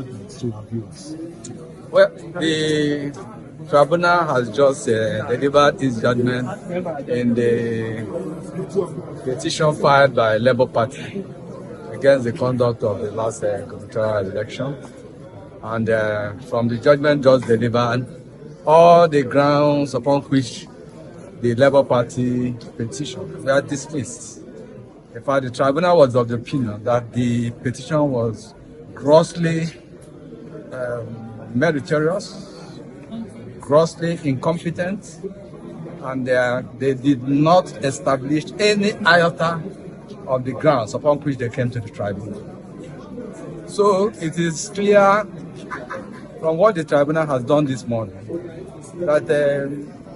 judgment to our viewers? Well, the Tribunal has just delivered its judgment in the petition filed by Labour Party against the conduct of the last gubernatorial election. And from the judgment just delivered, all the grounds upon which the Labour Party petition were dismissed. In fact, the Tribunal was of the opinion that the petition was grossly meritorious, grossly incompetent, and they did not establish any iota of the grounds upon which they came to the tribunal. So it is clear from what the tribunal has done this morning that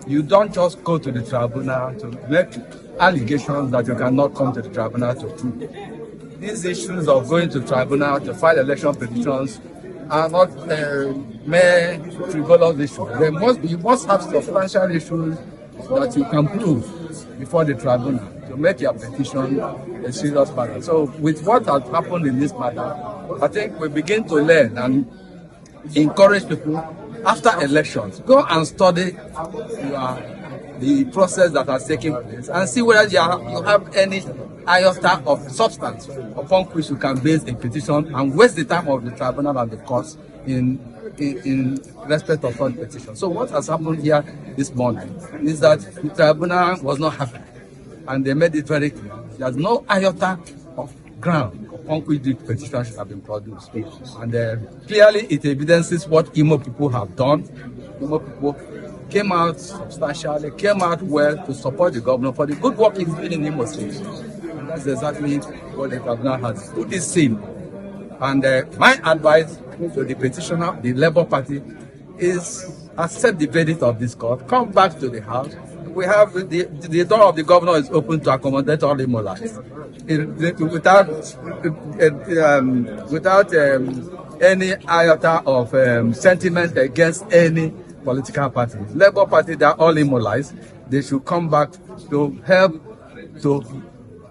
you don't just go to the tribunal to make allegations that you cannot come to the tribunal to prove. These issues of going to the tribunal to file election petitions are not mere frivolous issues. You must have substantial issues that you can prove before the tribunal to make your petition a serious matter. So with what has happened in this matter, I think we begin to learn and encourage people after elections, go and study the process that has taken place and see whether you have any iota of substance upon which you can base a petition and waste the time of the tribunal and the courts in respect of such petition. So what has happened here this morning is that the tribunal was not happy, and they made it very clear there's no iota of ground upon which the petition should have been produced. And clearly it evidences what Imo people have done. Imo people came out substantially, came out well to support the governor for the good work he's doing in Imo State. And that's exactly what the tribunal has put this in. And my advice to the petitioner, the Labour Party, is accept the verdict of this court, come back to the House. We have the door of the governor is open to accommodate all Imolites without any iota of sentiment against any political party. Labour Party, they are all Imolites. They should come back to help to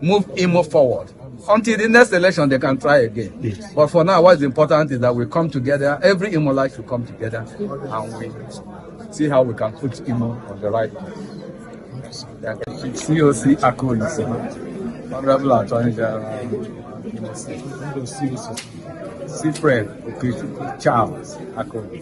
move Imo forward. Until the next election, they can try again. Yes. But for now, what's important is that we come together. Every Imolite should come together, and we see how we can put Imo on the right path. COC Achonu, Honorable Attorney General, Imo State. Friend Charles Achonu.